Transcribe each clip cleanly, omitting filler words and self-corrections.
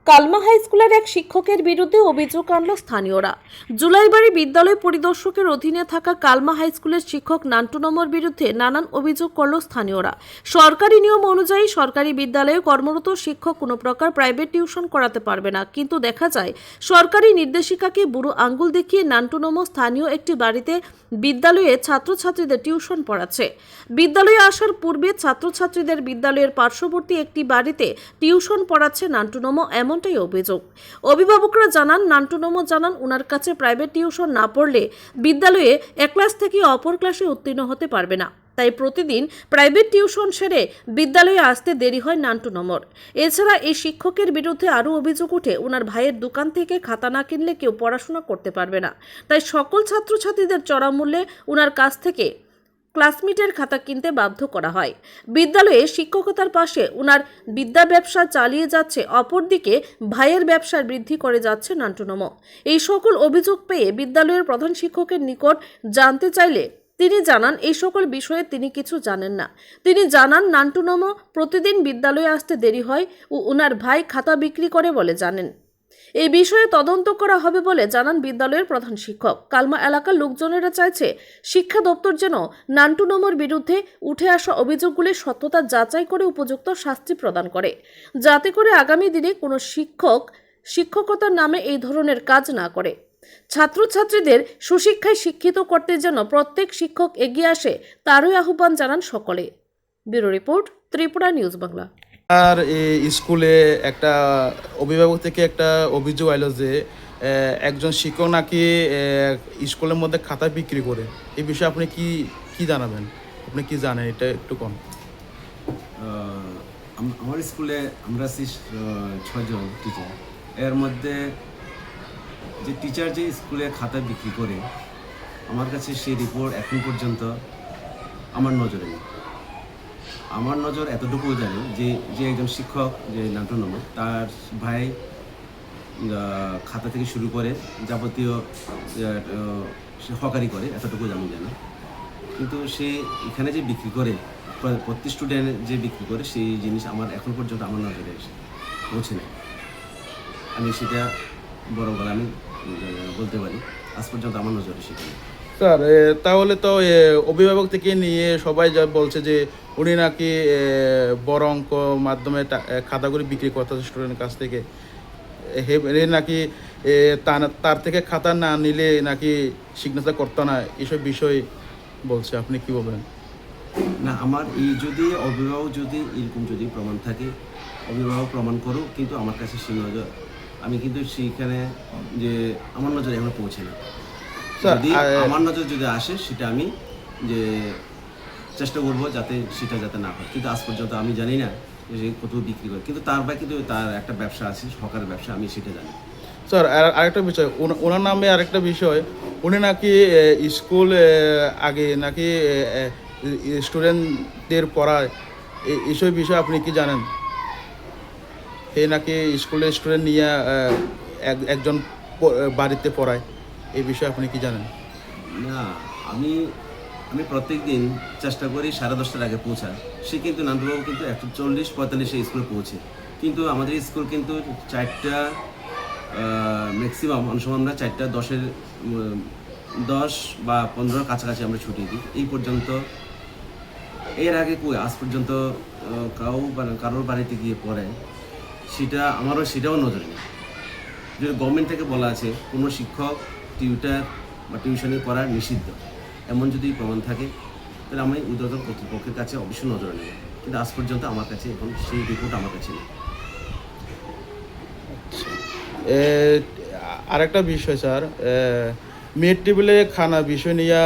কালমা হাই স্কুলের এক শিক্ষকের বিরুদ্ধে অভিযোগ আনল স্থানীয়রা। জুলাইবাড়ি বিদ্যালয় পরিদর্শকের অধীনে থাকা কালমা হাই স্কুলের শিক্ষক নান্টু নমর বিরুদ্ধে নানান অভিযোগ করল স্থানীয়রা। সরকারি নিয়ম অনুযায়ী সরকারি বিদ্যালয়ে কর্মরত শিক্ষক কোনো প্রকার প্রাইভেট টিউশন করাতে পারবে না, কিন্তু দেখা যায় সরকারি নির্দেশিকাকে বুড়ো আঙ্গুল দেখিয়ে নান্টু নমর স্থানীয় একটি বাড়িতে বিদ্যালয়ে ছাত্রছাত্রীদের টিউশন পড়াচ্ছে। বিদ্যালয়ে আসার পূর্বে ছাত্রছাত্রীদের বিদ্যালয়ের পার্শ্ববর্তী একটি বাড়িতে টিউশন পড়াচ্ছে নান্টু নমো, এমনটাই অভিযোগ। অভিভাবকরা জানান, নান্টু নমো জানান ওনার কাছে প্রাইভেট টিউশন না পড়লে বিদ্যালয়ে এক ক্লাস থেকে অপর ক্লাসে উত্তীর্ণ হতে পারবে না। তাই প্রতিদিন প্রাইভেট টিউশন সেরে বিদ্যালয়ে আসতে দেরি হয় নান্টু নমর। এছাড়া এই শিক্ষকের বিরুদ্ধে আরও অভিযোগ ওঠে, ওনার ভাইয়ের দোকান থেকে খাতা না কিনলে কেউ পড়াশোনা করতে পারবে না। তাই সকল ছাত্রছাত্রীদের চড়া মূল্যে ওনার কাছ থেকে ক্লাসমেটের খাতা কিনতে বাধ্য করা হয়। বিদ্যালয়ে শিক্ষকতার পাশে ওনার বিদ্যা ব্যবসা চালিয়ে যাচ্ছে, অপরদিকে ভাইয়ের ব্যবসার বৃদ্ধি করে যাচ্ছে নান্টু নমো। এই সকল অভিযোগ পেয়ে বিদ্যালয়ের প্রধান শিক্ষকের নিকট জানতে চাইলে তিনি জানান এই সকল বিষয়ে তিনি কিছু জানেন না। তিনি জানান নান্টু নমো প্রতিদিন বিদ্যালয়ে আসতে দেরি হয় ও ওনার ভাই খাতা বিক্রি করে বলে জানেন। এই বিষয়ে তদন্ত করা হবে বলে জানান বিদ্যালয়ের প্রধান শিক্ষক। কালমা এলাকার লোকজনেরা চাইছে শিক্ষা দপ্তর যেন নান্টু নমোর বিরুদ্ধে উঠে আসা অভিযোগগুলির সত্যতা যাচাই করে উপযুক্ত শাস্তি প্রদান করে, যাতে করে আগামী দিনে কোনো শিক্ষক শিক্ষকতার নামে এই ধরনের কাজ না করে। ছাত্রছাত্রীদের সুশিক্ষায় শিক্ষিত করতে যেন প্রত্যেক শিক্ষক এগিয়ে আসে, তারই আহ্বান জানান সকলে। Bureau report, Tripura news Bangla. আর এই স্কুলে একটা অভিভাবক থেকে একটা অভিযোগ আইলো যে একজন শিক্ষক নাকি স্কুলের মধ্যে খাতা বিক্রি করে। এই বিষয়ে আপনি কি জানাবেন? আপনি কি জানেন এটা একটু কম? আমার স্কুলে আমরা 6জন টিচার। এর মধ্যে যে টিচার যে স্কুলে খাতা বিক্রি করে, আমার কাছে সেই রিপোর্ট এখন পর্যন্ত আমার নজরে নেই। আমার নজর এতটুকু জানি যে যে একজন শিক্ষক, যে নান্টু নমো, তার ভাই খাতা থেকে শুরু করে যাবতীয় হকারি করে, এতটুকু আমি জানি। কিন্তু সে এখানে যে বিক্রি করে, প্রতি স্টুডেন্ট যে বিক্রি করে, সেই জিনিস আমার এখন পর্যন্ত আমার নজরে পৌঁছে নেই। আমি সেটা বড় বলে আমি বলতে পারি, আজ পর্যন্ত আমার নজরে সেটা নেই। স্যার, তাহলে তো অভিভাবক থেকে নিয়ে সবাই যা বলছে যে উনি নাকি বড় অঙ্ক মাধ্যমে খাতাগুলি বিক্রি করতে স্টুডেন্টের কাছ থেকে, নাকি তার থেকে খাতা না নিলে নাকি সিগনেচার করতো না, এসব বিষয় বলছে। আপনি কি বলবেন? না, আমার এই যদি অভিভাবক যদি এরকম যদি প্রমাণ থাকে, অভিভাবক প্রমাণ করুক, কিন্তু আমার কাছে সেই নজর, আমি কিন্তু সেইখানে যে আমার নজরে এখনো পৌঁছে না। যদি আমার নজর যদি আসে, সেটা আমি যে চেষ্টা করবো যাতে সেটা যাতে না হয়। কিন্তু আজ পর্যন্ত আমি জানি না যে কত বিক্রি করে, কিন্তু তার ভাই কিন্তু তার একটা ব্যবসা আছে, সহকারের ব্যবসা, আমি সেটা জানি। স্যার, আরেকটা বিষয়, ওনার নামে আরেকটা বিষয়, উনি নাকি স্কুল আগে নাকি স্টুডেন্টদের পড়ায়, এইসব বিষয়ে আপনি কি জানেন? নাকি স্কুলের স্টুডেন্ট নিয়ে একজন বাড়িতে পড়ায়, এই বিষয়ে আপনি কি জানেন? না, আমি প্রত্যেক দিন চেষ্টা করি 10:30টার আগে পৌঁছার। সে কিন্তু নান্টুবাবু কিন্তু 1:40-45 স্কুলে পৌঁছে। কিন্তু আমাদের স্কুল কিন্তু 4টা ম্যাক্সিমাম, অনেক সময় আমরা 4:10 10 বা 15 কাছাকাছি আমরা ছুটি দিই। এই পর্যন্ত, এর আগে আজ পর্যন্ত কারোর বাড়িতে গিয়ে পড়ে, সেটাও নজরে নেই। যদি গভর্নমেন্ট থেকে বলা আছে কোনো শিক্ষক টিউটার বা টিউশনি করা নিষিদ্ধ, এমন যদি প্রমাণ থাকে, তাহলে আমি ঊর্ধ্বতন কর্তৃপক্ষের কাছে অবশ্যই নজরে নেব। কিন্তু আজ পর্যন্ত আমার কাছে এখন সেই রিপোর্ট আমার কাছে নেই। আরেকটা বিষয় স্যার, মিড ডে মিলে খানা বিষয় নিয়ে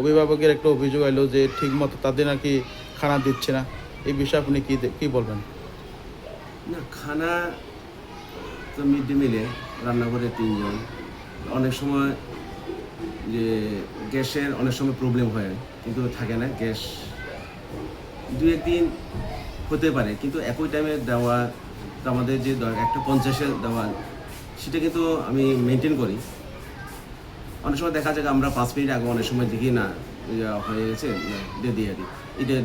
অভিভাবকের একটা অভিযোগ এলো যে ঠিকমতো তাদের নাকি খানা দিচ্ছে না। এই বিষয়ে আপনি কি বলবেন? না, খানা তো মিড ডে মিলে রান্না করে 3 জন। অনেক সময় যে গ্যাসের অনেক সময় প্রবলেম হয়, কিন্তু থাকে না গ্যাস, 2-1 দিন হতে পারে, কিন্তু একই টাইমে দেওয়া, আমাদের যে একটা 50-এর দেওয়া, সেটা কিন্তু আমি মেনটেন করি। অনেক সময় দেখা যায় আমরা 5 মিনিট আগে অনেক সময় দেখি না হয়ে গেছে, এটা দিয়ে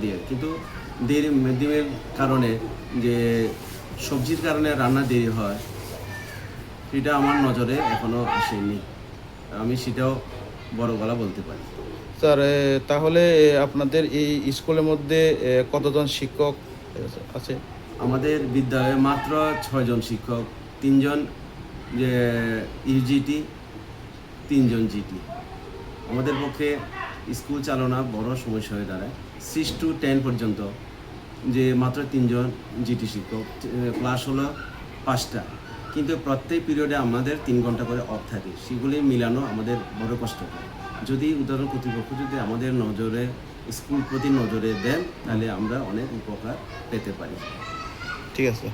দিই, কিন্তু মিড ডে মিলের কারণে যে সবজির কারণে রান্না দেরি হয়, সেটা আমার নজরে এখনও আসেনি। আমি সেটাও বড় গলা বলতে পারি। স্যার তাহলে আপনাদের এই স্কুলের মধ্যে কতজন শিক্ষক আছে? আমাদের বিদ্যালয়ে মাত্র 6 জন শিক্ষক, 3 জন যে ইউজিটি, 3 জন জিটি। আমাদের পক্ষে স্কুল চালনা বড় সমস্যা হয়ে দাঁড়ায়। 6 to 10 পর্যন্ত যে মাত্র 3 জন জিটি শিক্ষক, ক্লাস হলো 5টা, কিন্তু প্রত্যেক পিরিয়ডে আমাদের 3 ঘন্টা করে অফ থাকে। সেগুলি মিলানো আমাদের বড় কষ্টকর। যদি উদাহরণ কর্তৃপক্ষ যদি আমাদের নজরে স্কুল প্রতি নজরে দেন, তাহলে আমরা অনেক উপকার পেতে পারি। ঠিক আছে।